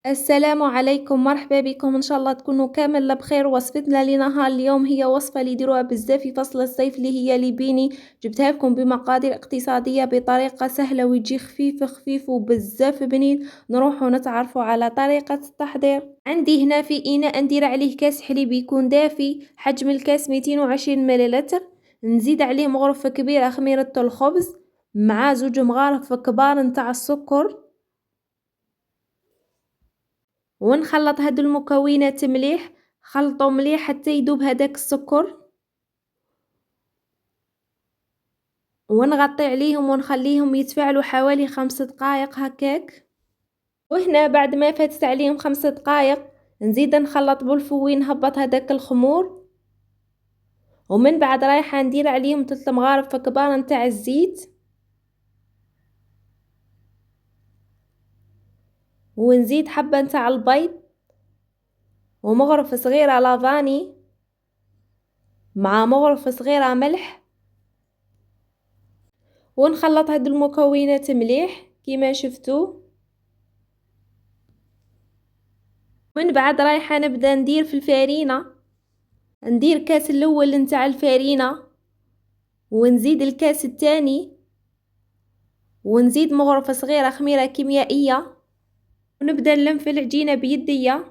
السلام عليكم، مرحبا بكم، إن شاء الله تكونوا كامل بخير. وصفتنا لنهار اليوم هي وصفة اللي يديروها بزاف في فصل الصيف اللي هي ليبيني. جبتها لكم بمقادير اقتصادية بطريقة سهلة ويجي خفيف خفيف وبزاف بنين. نروحوا نتعرفوا على طريقة التحضير. عندي هنا في إناء ندير عليه كاس حليب يكون دافي، حجم الكاس 220 مليلتر. نزيد عليه مغرفة كبيرة خميرة الخبز مع زوج مغارف كبار نتاع السكر، ونخلط هاد المكونات مليح. خلطو مليح حتى يذوب هداك السكر، ونغطي عليهم ونخليهم يتفاعلوا حوالي 5 دقائق هكاك. وهنا بعد ما فاتت عليهم 5 دقائق نزيد نخلط بالفوي، نهبط هداك الخمور، ومن بعد رايحة ندير عليهم 3 مغارف كبار نتاع الزيت، ونزيد حبة نتاع البيض ومغرفة صغيرة لافاني مع مغرفة صغيرة ملح، ونخلط هاد المكونات مليح كيما شفتوا. من بعد رايحة نبدأ ندير في الفارينة. ندير كاس الأول نتاع الفارينة، ونزيد الكاس الثاني، ونزيد مغرفة صغيرة خميرة كيميائية، ونبدأ نلم في العجينة بيدية.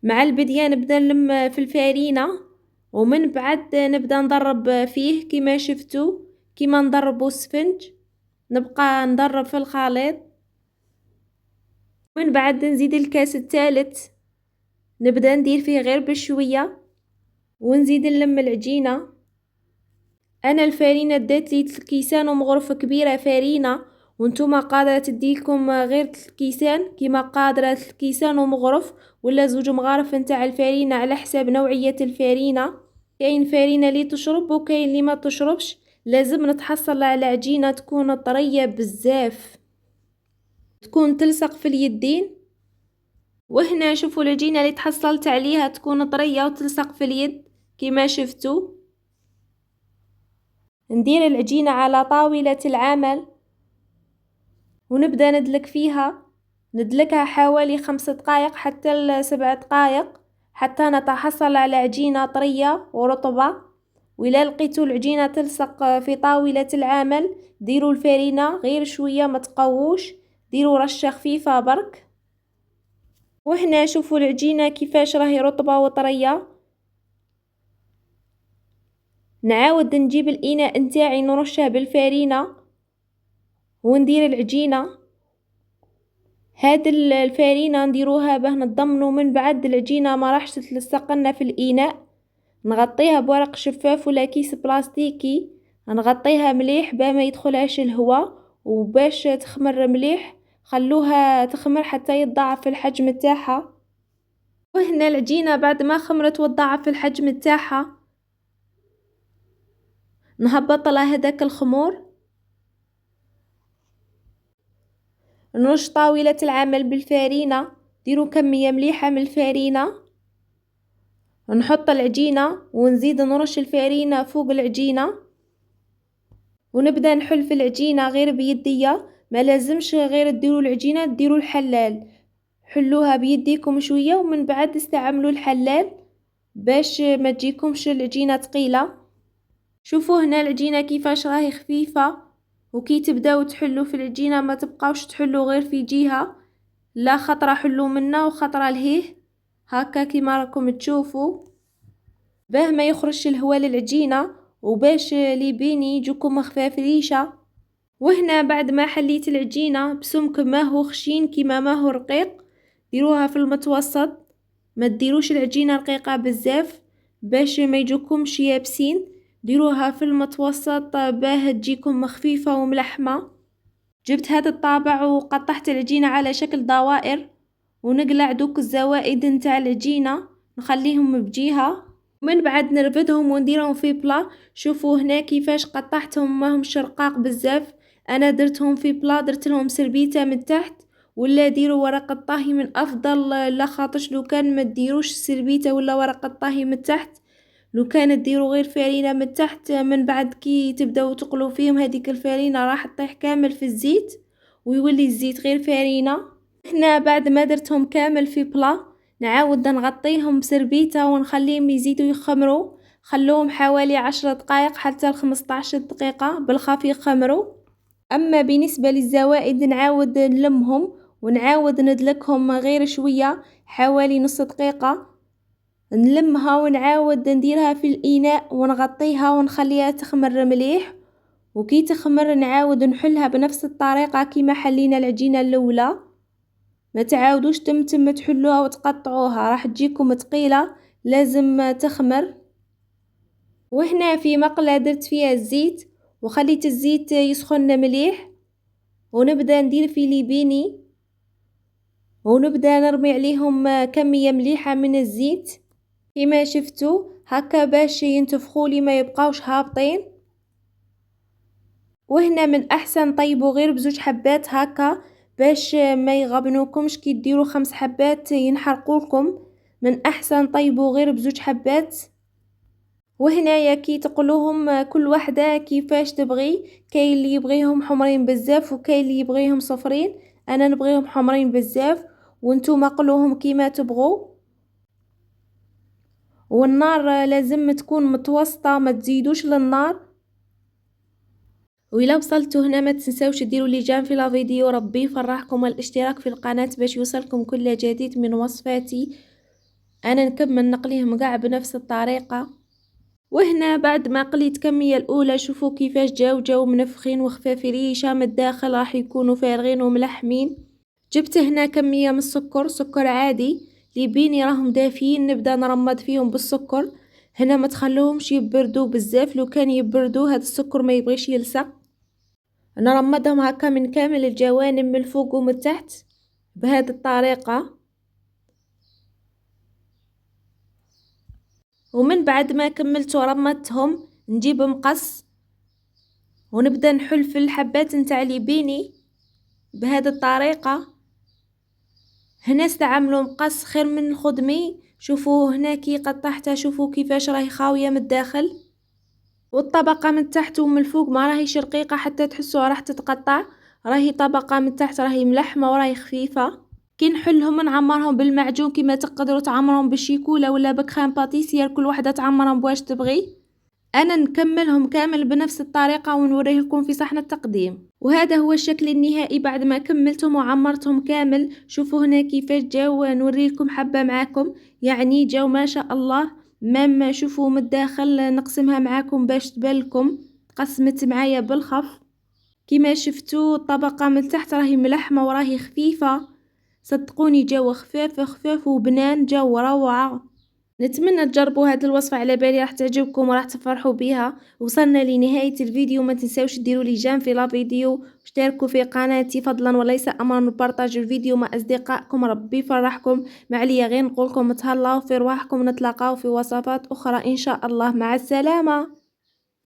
مع البدية نبدأ نلم في الفارينة، ومن بعد نبدأ نضرب فيه كيما شفتوا، كيما نضربو السفنج. نبقى نضرب في الخليط. من بعد نزيد الكاس الثالث، نبدأ ندير فيه غير بشوية، ونزيد نلم العجينة. انا الفارينة دات لي 3 كيسان ومغرفة كبيرة فارينة، وانتوما قادرة تديلكم غير 3 كيسان، كيما قادرة 3 كيسان ومغرف ولا زوج مغارف نتاع الفارينة على حساب نوعية الفارينة. كاين فارينة اللي تشرب وكاين اللي ما تشربش. لازم نتحصل على عجينة تكون طرية بزاف، تكون تلصق في اليدين. وهنا شوفوا العجينة اللي تحصلت عليها تكون طرية وتلصق في اليد كيما شفتوا. ندير العجينة على طاولة العمل، ونبدأ ندلك فيها. ندلكها حوالي 5 دقائق حتى 7 دقائق حتى نتحصل على عجينة طرية ورطبة. وإلا لقيتوا العجينة تلصق في طاولة العمل ديروا الفارينة غير شوية، ما تقووش، ديروا رشة خفيفة برك. وهنا شوفوا العجينة كيفاش راهي رطبة وطرية. نعاود نجيب الإناء نتاعي نرشه بالفارينة وندير العجينة. هاد الفارينة نديروها باه نضمنوا من بعد العجينة ما راحش تتلصق لنا في الإناء. نغطيها بورق شفاف ولا كيس بلاستيكي، نغطيها مليح باه ما يدخلهاش الهواء، وباش تخمر مليح خلوها تخمر حتى يتضاعف الحجم تاعها. وهنا العجينة بعد ما خمرت وتضاعف الحجم تاعها نهبط لها هداك الخمور. نرش طاولة العمل بالفارينة، ديروا كمية مليحة من الفارينة. نحط العجينة ونزيد نرش الفارينة فوق العجينة، ونبدأ نحل في العجينة غير بيدية. ما لازمش غير تديروا العجينة، تديروا الحلال، حلوها بيديكم شوية ومن بعد استعملوا الحلال باش ما تجيكمش العجينة ثقيلة. شوفوا هنا العجينة كيفاش راهي خفيفة، وكي تبداو تحلوا في العجينة ما تبقاوش تحلوا غير في جهة، لا خطرة حلوا منا وخطرة لهيه هكا كيما راكم تشوفوا، باه ما يخرجش الهواء للعجينة وباش ليبيني يجوكم خفاف ريشة. وهنا بعد ما حليت العجينة بسمك ما هو خشين كيما ما هو رقيق، ديروها في المتوسط، ما تديروش العجينة رقيقة بزاف باش ما يجوكمش يابسين، ديروها في المتوسط باه تجيكم خفيفة وملحمة. جبت هذا الطابع وقطعت العجينة على شكل دوائر، ونقلع دوك الزوائد نتاع العجينة نخليهم بجهة، من بعد نرفدهم ونديرهم في بلا. شوفوا هنا كيفاش قطعتهم ما همش رقاق بزاف، انا درتهم في بلا، درت لهم سربيته من تحت، ولا ديروا ورق الطهي من افضل. لا خاطش لو كان ما ديروش السربيته ولا ورق الطهي من تحت، لو كان ديروا غير فارينة من تحت، من بعد كي تبداو تقلوا فيهم هذيك الفارينة راح تطيح كامل في الزيت ويولي الزيت غير فارينة. هنا بعد ما درتهم كامل في بلا نعاود نغطيهم بسربيتة ونخليهم يزيدوا يخمروا. خلوهم حوالي 10 دقائق حتى ل15 دقيقة بالخفيق يخمروا. اما بالنسبة للزوائد نعاود نلمهم ونعاود ندلكهم غير شوية حوالي نص دقيقة. نلمها ونعاود نديرها في الاناء ونغطيها ونخليها تخمر مليح. وكي تخمر نعاود نحلها بنفس الطريقة كيما حلينا العجينة الاولى. ما تعاودوش تم تحلوها وتقطعوها راح تجيكم ثقيلة، لازم تخمر. وهنا في مقلة درت فيها الزيت وخليت الزيت يسخن مليح، ونبدأ ندير في ليبيني ونبدأ نرمي عليهم كمية مليحة من الزيت كما شفتوا هكا باش ينتفخوا لي ما يبقاوش هابطين. وهنا من احسن طيبوا غير بزوج حبات هكا باش ما يغبنوكمش كي ديروا 5 حبات ينحرقولكم. من احسن طيبوا غير بزوج حبات. وهنايا كي تقلوهم كل وحده كيفاش تبغي، كاين اللي يبغيهم حمرين بزاف وكاين اللي يبغيهم صفرين. انا نبغيهم حمرين بزاف وانتم قلوهم كيما تبغوا. والنار لازم تكون متوسطه ما تزيدوش للنار. وإلا وصلتوا هنا ما تنساوش ديروا لي جيم في لا فيديو، ربي يفرحكم، والاشتراك في القناة باش يوصلكم كل جديد من وصفاتي. انا نكمل نقليهم قاع بنفس الطريقة. وهنا بعد ما قليت كمية الاولى شوفوا كيفاش جاو منفخين وخفاف ريشة من الداخل راح يكونوا فارغين وملحمين. جبت هنا كمية من السكر، سكر عادي ليبيني راهم دافيين، نبدأ نرمد فيهم بالسكر. هنا ما تخلوهمش يبردوا بزاف، لو كان يبردوا هذا السكر ما يبغيش يلصق. نرمدهم هكا من كامل الجوانب من الفوق ومن التحت بهذه الطريقة. ومن بعد ما كملت ورمدتهم نجيب مقص ونبدأ نحل في الحبات نتاع ليبيني بهذه الطريقة. هنا استعملوا مقص خير من الخدمي. شوفوا هنا كي قطعتها شوفوا كيفاش راهي خاوية من الداخل، والطبقة من تحت ومن الفوق ما راهيش رقيقة حتى تحسوها راح تتقطع. راهي طبقة من تحت راهي ملحمة وراهي خفيفة. كي نحلهم نعمرهم بالمعجون كيما تقدروا تعمرهم بالشيكولا ولا بكريم باتيسير، كل وحدة تعمرهم بواش تبغي. انا نكملهم كامل بنفس الطريقة ونوريه لكم في صحن التقديم. وهذا هو الشكل النهائي بعد ما كملتهم وعمرتهم كامل. شوفوا هنا كيفاش جاو، نوري لكم حبة معاكم يعني جاو ما شاء الله. مام شوفوا من الداخل نقسمها معاكم باش تبالكم قسمت معايا بالخف. كما شفتوا الطبقة من تحت راهي ملحمة وراهي خفيفة، صدقوني جاو خفاف وبنان جاو روعة. نتمنى تجربوا هذه الوصفة، على بالي راح تعجبكم وراح تفرحوا بها. وصلنا لنهاية الفيديو، ما تنساوش ديروا لي جيم في لا فيديو واشتركوا في قناتي فضلا وليس امرا، وبارطاجوا الفيديو مع اصدقائكم. ربي يفرحكم. ما عليا غير نقولكم تهلاو في رواحكم، نتلاقاو في وصفات اخرى ان شاء الله. مع السلامة.